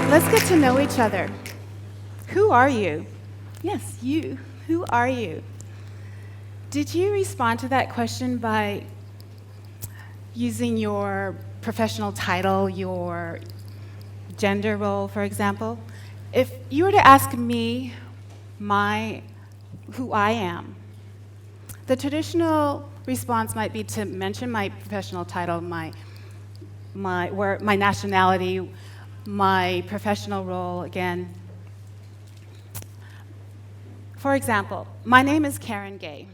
Let's get to know each other. Who are you? Yes, you. Who are you? Did you respond to that question by using your professional title, your gender role, for example? If you were to ask me who I am, the traditional response might be to mention my professional title, my nationality, my professional role again. For example, my name is Karen Gay.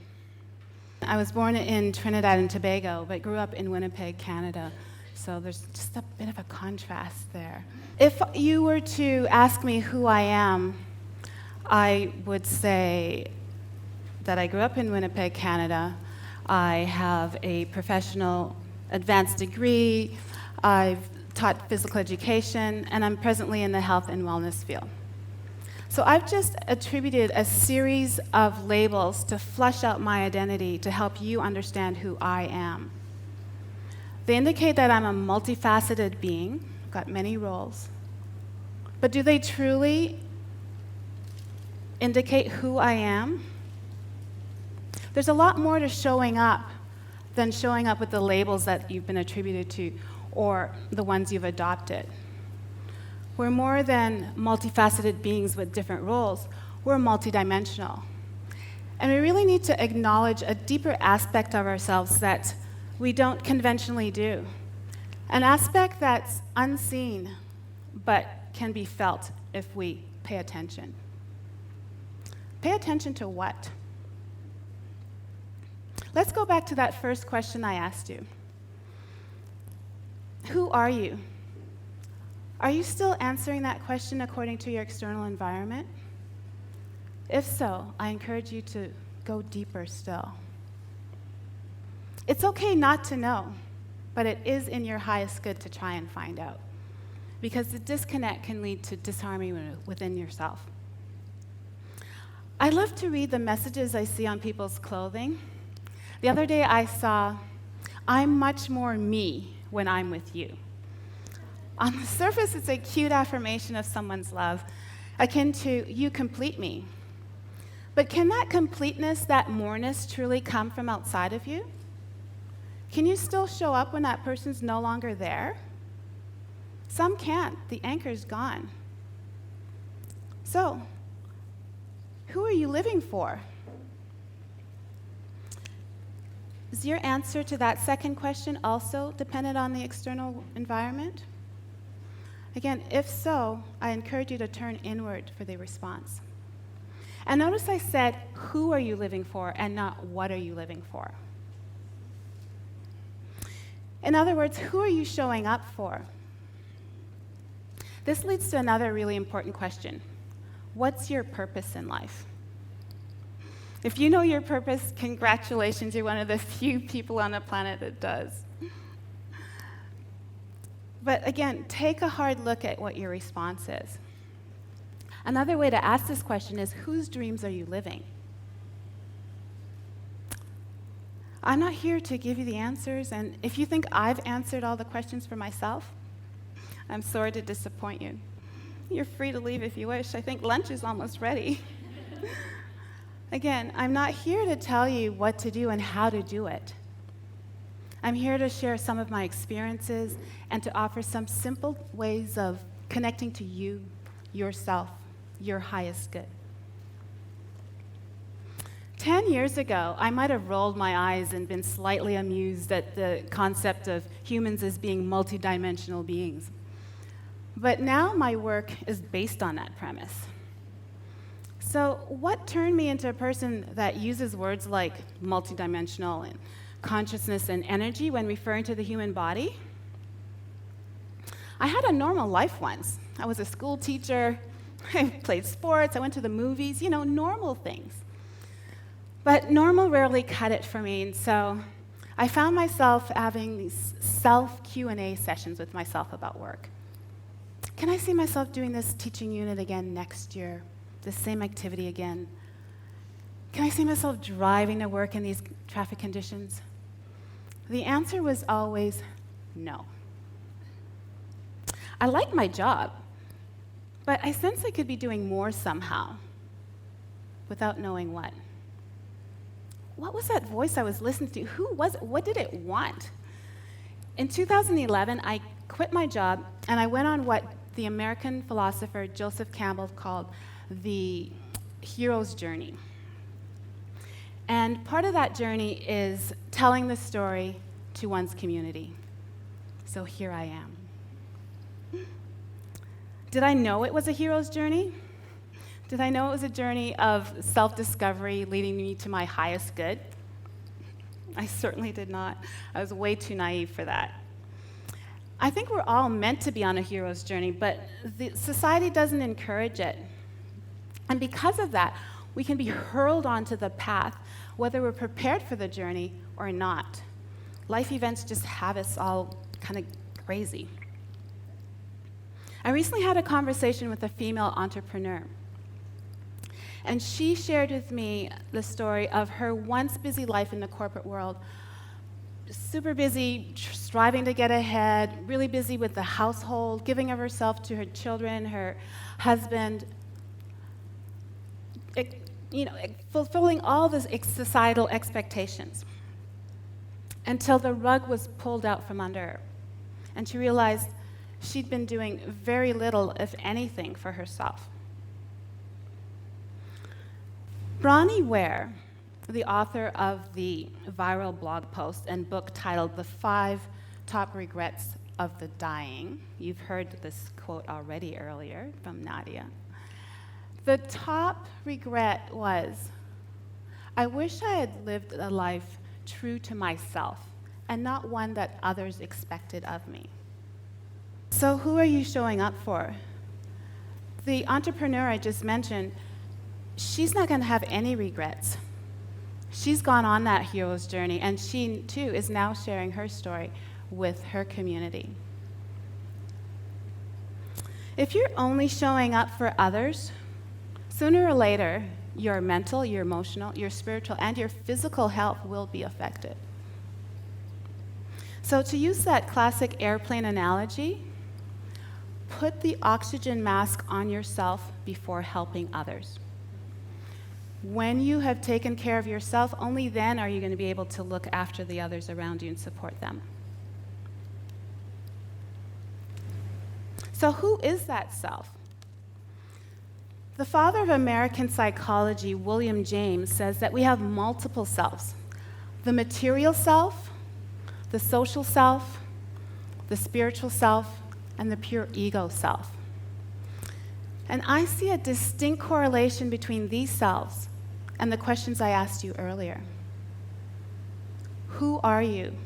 I was born in Trinidad and Tobago, but grew up in Winnipeg, Canada. So there's just a bit of a contrast there. If you were to ask me who I am, I would say that I grew up in Winnipeg, Canada. I have a professional advanced degree. I've taught physical education, and I'm presently in the health and wellness field. So I've just attributed a series of labels to flesh out my identity to help you understand who I am. They indicate that I'm a multifaceted being, got many roles. But do they truly indicate who I am? There's a lot more to showing up than showing up with the labels that you've been attributed to or the ones you've adopted. We're more than multifaceted beings with different roles. We're multidimensional. And we really need to acknowledge a deeper aspect of ourselves that we don't conventionally do. An aspect that's unseen, but can be felt if we pay attention. Pay attention to what? Let's go back to that first question I asked you. Who are you? Are you still answering that question according to your external environment? If so, I encourage you to go deeper still. It's okay not to know, but it is in your highest good to try and find out, because the disconnect can lead to disharmony within yourself. I love to read the messages I see on people's clothing. The other day I saw, "I'm much more me when I'm with you." On the surface, it's a cute affirmation of someone's love, akin to, "You complete me." But can that completeness, that moreness, truly come from outside of you? Can you still show up when that person's no longer there? Some can't. The anchor's gone. So, who are you living for? Is your answer to that second question also dependent on the external environment? Again, if so, I encourage you to turn inward for the response. And notice I said, who are you living for, and not what are you living for? In other words, who are you showing up for? This leads to another really important question. What's your purpose in life? If you know your purpose, congratulations, you're one of the few people on the planet that does. But again, take a hard look at what your response is. Another way to ask this question is, whose dreams are you living? I'm not here to give you the answers, and if you think I've answered all the questions for myself, I'm sorry to disappoint you. You're free to leave if you wish. I think lunch is almost ready. Again, I'm not here to tell you what to do and how to do it. I'm here to share some of my experiences and to offer some simple ways of connecting to you, yourself, your highest good. 10 years ago, I might have rolled my eyes and been slightly amused at the concept of humans as being multidimensional beings. But now my work is based on that premise. So what turned me into a person that uses words like multidimensional and consciousness and energy when referring to the human body? I had a normal life once. I was a school teacher, I played sports, I went to the movies, normal things. But normal rarely cut it for me, and so I found myself having these self-Q&A sessions with myself about work. Can I see myself doing this teaching unit again next year? The same activity again? Can I see myself driving to work in these traffic conditions? The answer was always no. I liked my job. But I sensed I could be doing more somehow, without knowing what. What was that voice I was listening to? Who was it? What did it want? In 2011, I quit my job, and I went on what the American philosopher Joseph Campbell called the hero's journey. And part of that journey is telling the story to one's community. So here I am. Did I know it was a hero's journey? Did I know it was a journey of self-discovery leading me to my highest good? I certainly did not. I was way too naive for that. I think we're all meant to be on a hero's journey, but society doesn't encourage it. And because of that, we can be hurled onto the path, whether we're prepared for the journey or not. Life events just have us all kind of crazy. I recently had a conversation with a female entrepreneur, and she shared with me the story of her once busy life in the corporate world, super busy, striving to get ahead, really busy with the household, giving of herself to her children, her husband, fulfilling all the societal expectations, until the rug was pulled out from under her, and she realized she'd been doing very little, if anything, for herself. Bronnie Ware, the author of the viral blog post and book titled The 5 Top Regrets of the Dying, you've heard this quote already earlier from Nadia. The top regret was, I wish I had lived a life true to myself and not one that others expected of me. So who are you showing up for? The entrepreneur I just mentioned, she's not going to have any regrets. She's gone on that hero's journey, and she, too, is now sharing her story with her community. If you're only showing up for others, sooner or later, your mental, your emotional, your spiritual, and your physical health will be affected. So to use that classic airplane analogy, put the oxygen mask on yourself before helping others. When you have taken care of yourself, only then are you going to be able to look after the others around you and support them. So who is that self? The father of American psychology, William James, says that we have multiple selves: the material self, the social self, the spiritual self, and the pure ego self. And I see a distinct correlation between these selves and the questions I asked you earlier. Who are you?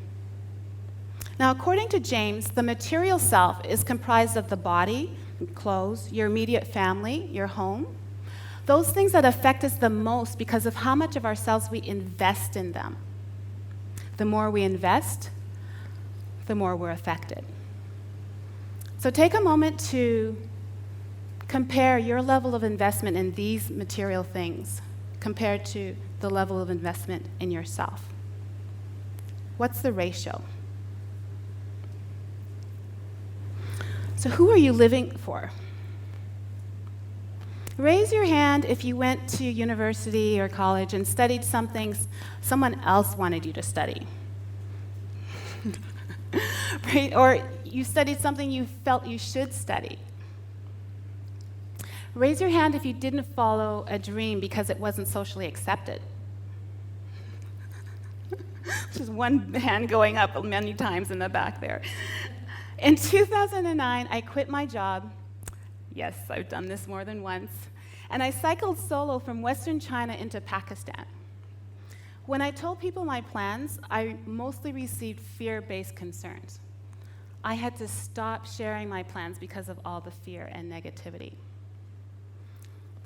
Now, according to James, the material self is comprised of the body, clothes, your immediate family, your home, those things that affect us the most because of how much of ourselves we invest in them. The more we invest, the more we're affected. So take a moment to compare your level of investment in these material things compared to the level of investment in yourself. What's the ratio? So who are you living for? Raise your hand if you went to university or college and studied something someone else wanted you to study. Right? Or you studied something you felt you should study. Raise your hand if you didn't follow a dream because it wasn't socially accepted. Just one hand going up many times in the back there. In 2009, I quit my job. Yes, I've done this more than once. And I cycled solo from Western China into Pakistan. When I told people my plans, I mostly received fear-based concerns. I had to stop sharing my plans because of all the fear and negativity.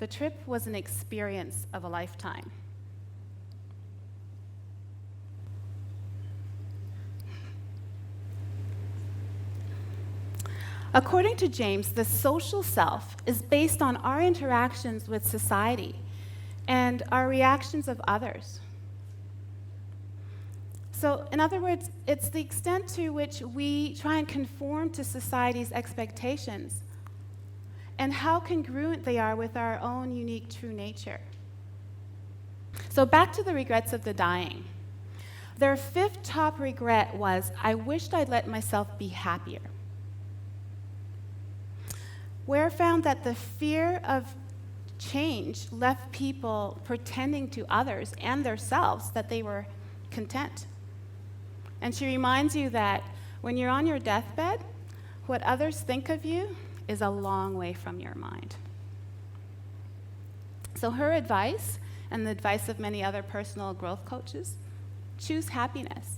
The trip was an experience of a lifetime. According to James, the social self is based on our interactions with society and our reactions of others. So, in other words, it's the extent to which we try and conform to society's expectations and how congruent they are with our own unique true nature. So back to the regrets of the dying. Their fifth top regret was, I wished I'd let myself be happier. Ware found that the fear of change left people pretending to others and themselves that they were content. And she reminds you that when you're on your deathbed, what others think of you is a long way from your mind. So her advice, and the advice of many other personal growth coaches, choose happiness.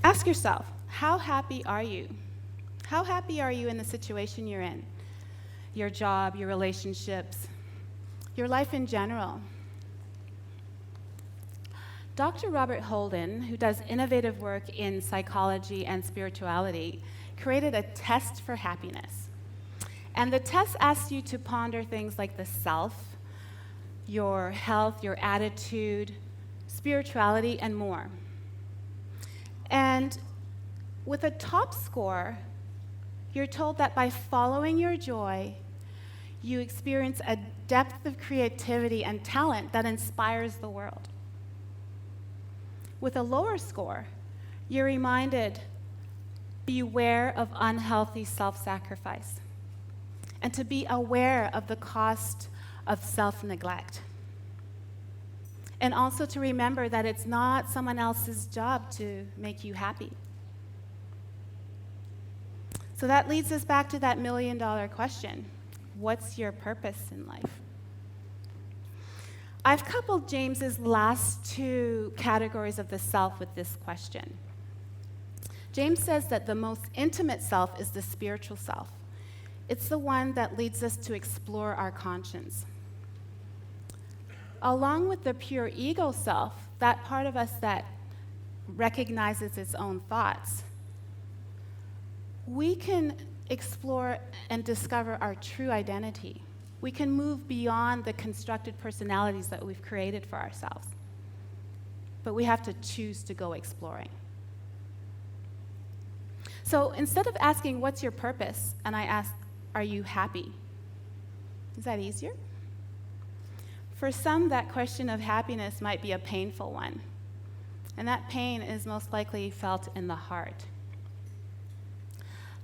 Ask yourself, how happy are you? How happy are you in the situation you're in? Your job, your relationships, your life in general. Dr. Robert Holden, who does innovative work in psychology and spirituality, created a test for happiness. And the test asks you to ponder things like the self, your health, your attitude, spirituality, and more. And with a top score, you're told that by following your joy, you experience a depth of creativity and talent that inspires the world. With a lower score, you're reminded, beware of unhealthy self-sacrifice, and to be aware of the cost of self-neglect. And also to remember that it's not someone else's job to make you happy. So that leads us back to that million-dollar question. What's your purpose in life? I've coupled James's last two categories of the self with this question. James says that the most intimate self is the spiritual self. It's the one that leads us to explore our conscience. Along with the pure ego self, that part of us that recognizes its own thoughts, we can explore and discover our true identity. We can move beyond the constructed personalities that we've created for ourselves. But we have to choose to go exploring. So instead of asking, what's your purpose? And I ask, are you happy? Is that easier? For some, that question of happiness might be a painful one. And that pain is most likely felt in the heart.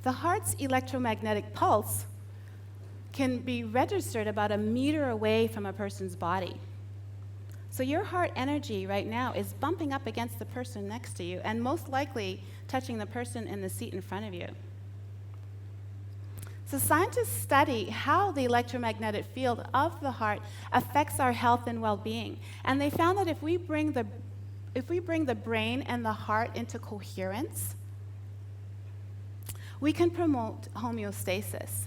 The heart's electromagnetic pulse can be registered about a meter away from a person's body. So your heart energy right now is bumping up against the person next to you and most likely touching the person in the seat in front of you. So scientists study how the electromagnetic field of the heart affects our health and well-being. And they found that if we bring the brain and the heart into coherence, we can promote homeostasis.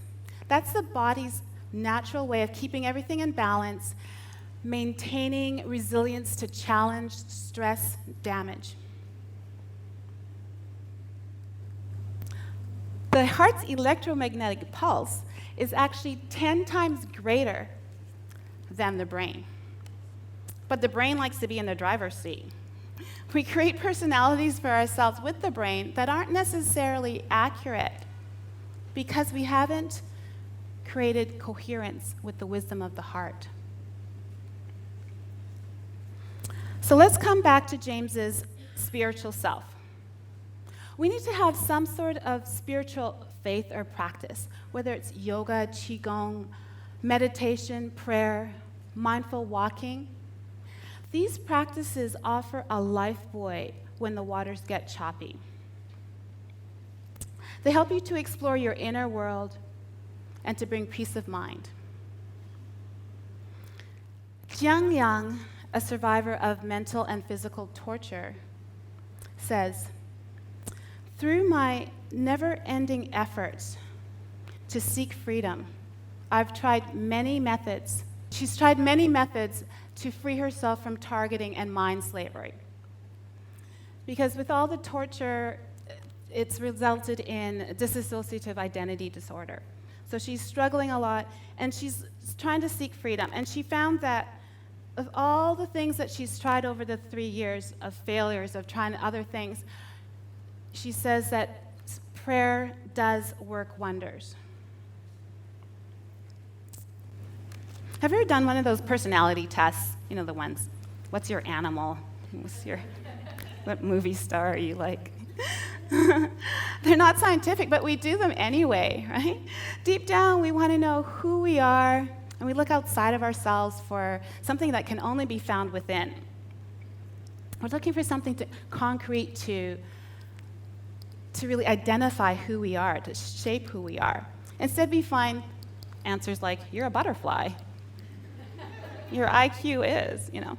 That's the body's natural way of keeping everything in balance, maintaining resilience to challenge, stress, damage. The heart's electromagnetic pulse is actually 10 times greater than the brain. But the brain likes to be in the driver's seat. We create personalities for ourselves with the brain that aren't necessarily accurate because we haven't created coherence with the wisdom of the heart. So let's come back to James's spiritual self. We need to have some sort of spiritual faith or practice, whether it's yoga, qigong, meditation, prayer, mindful walking. These practices offer a lifebuoy when the waters get choppy. They help you to explore your inner world and to bring peace of mind. Jiang Yang, a survivor of mental and physical torture, says, "Through my never-ending efforts to seek freedom, I've tried many methods." She's tried many methods to free herself from targeting and mind slavery. Because with all the torture, it's resulted in dissociative identity disorder. So she's struggling a lot, and she's trying to seek freedom. And she found that of all the things that she's tried over the 3 years of failures, of trying other things, she says that prayer does work wonders. Have you ever done one of those personality tests? You know, the ones, what's your animal? What movie star are you like? They're not scientific, but we do them anyway, right? Deep down, we want to know who we are, and we look outside of ourselves for something that can only be found within. We're looking for something concrete to really identify who we are, to shape who we are. Instead, we find answers like, you're a butterfly. Your IQ is, you know.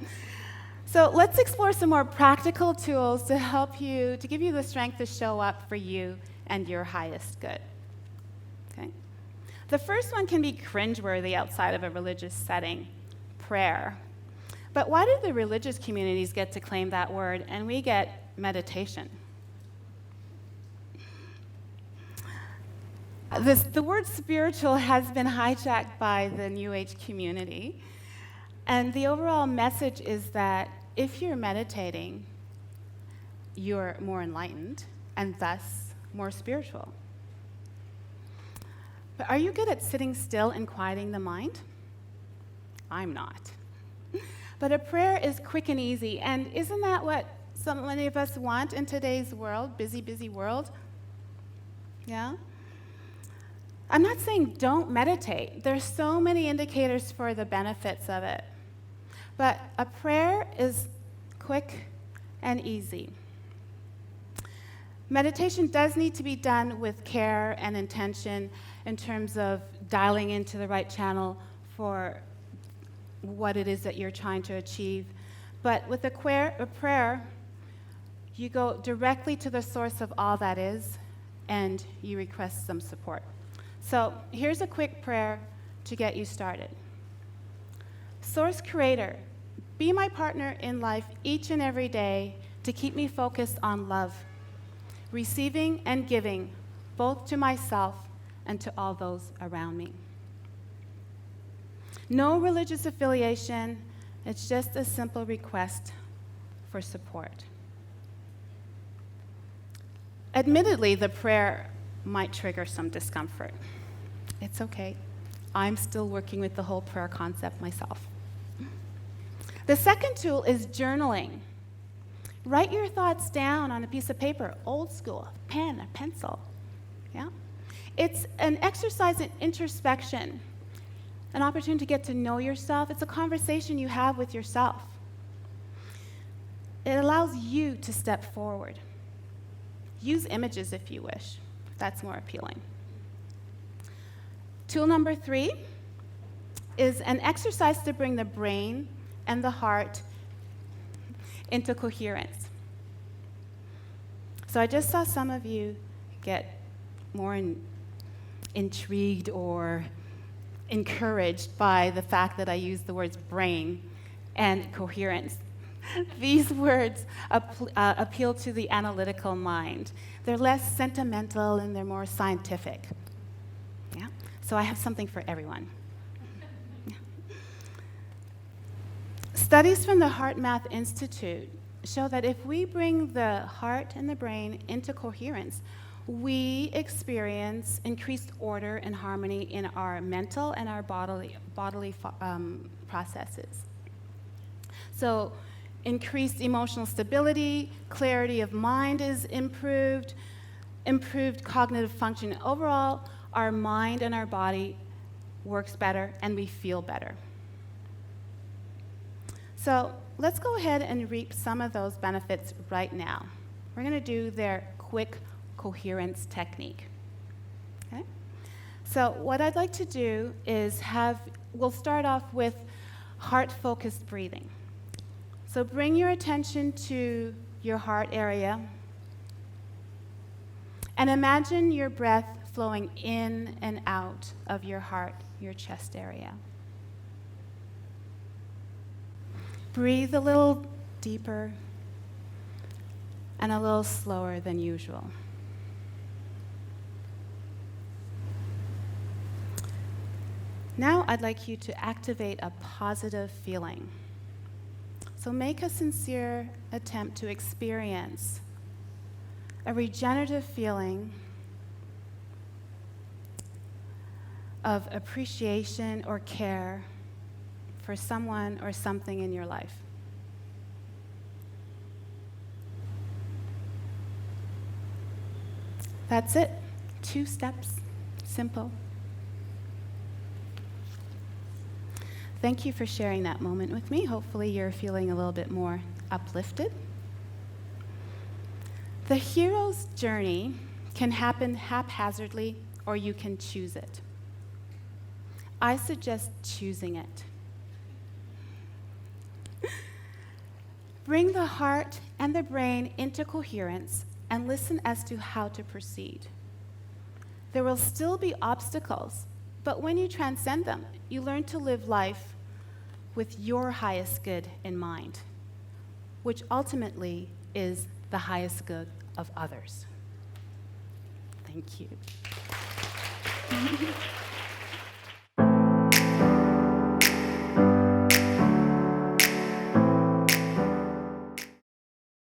So let's explore some more practical tools to help you, to give you the strength to show up for you and your highest good. Okay? The first one can be cringeworthy outside of a religious setting, prayer. But why do the religious communities get to claim that word and we get meditation? The word spiritual has been hijacked by the New Age community. And the overall message is that if you're meditating, you're more enlightened and thus more spiritual. But are you good at sitting still and quieting the mind? I'm not. But a prayer is quick and easy. And isn't that what so many of us want in today's world, busy, busy world? Yeah? I'm not saying don't meditate. There's so many indicators for the benefits of it. But a prayer is quick and easy. Meditation does need to be done with care and intention in terms of dialing into the right channel for what it is that you're trying to achieve. But with a prayer, you go directly to the source of all that is, and you request some support. So here's a quick prayer to get you started. Source Creator, be my partner in life each and every day to keep me focused on love, receiving and giving, both to myself and to all those around me. No religious affiliation, it's just a simple request for support. Admittedly, the prayer might trigger some discomfort. It's okay. I'm still working with the whole prayer concept myself. The second tool is journaling. Write your thoughts down on a piece of paper, old school, pen, a pencil. Yeah? It's an exercise in introspection, an opportunity to get to know yourself. It's a conversation you have with yourself. It allows you to step forward. Use images if you wish. That's more appealing. Tool number 3 is an exercise to bring the brain and the heart into coherence. So I just saw some of you get more intrigued or encouraged by the fact that I used the words brain and coherence. These words appeal to the analytical mind. They're less sentimental and they're more scientific. Yeah? So I have something for everyone. Yeah. Studies from the Heart Math Institute show that if we bring the heart and the brain into coherence, we experience increased order and harmony in our mental and our bodily processes. So increased emotional stability, clarity of mind is improved cognitive function. Overall, our mind and our body works better and we feel better. So let's go ahead and reap some of those benefits right now. We're going to do their quick coherence technique. Okay? So what I'd like to do is we'll start off with heart-focused breathing. So bring your attention to your heart area and imagine your breath flowing in and out of your heart, your chest area. Breathe a little deeper and a little slower than usual. Now I'd like you to activate a positive feeling. So make a sincere attempt to experience a regenerative feeling of appreciation or care for someone or something in your life. That's it. 2 steps. Simple. Thank you for sharing that moment with me. Hopefully you're feeling a little bit more uplifted. The hero's journey can happen haphazardly, or you can choose it. I suggest choosing it. Bring the heart and the brain into coherence and listen as to how to proceed. There will still be obstacles, but when you transcend them, you learn to live life with your highest good in mind, which ultimately is the highest good of others. Thank you.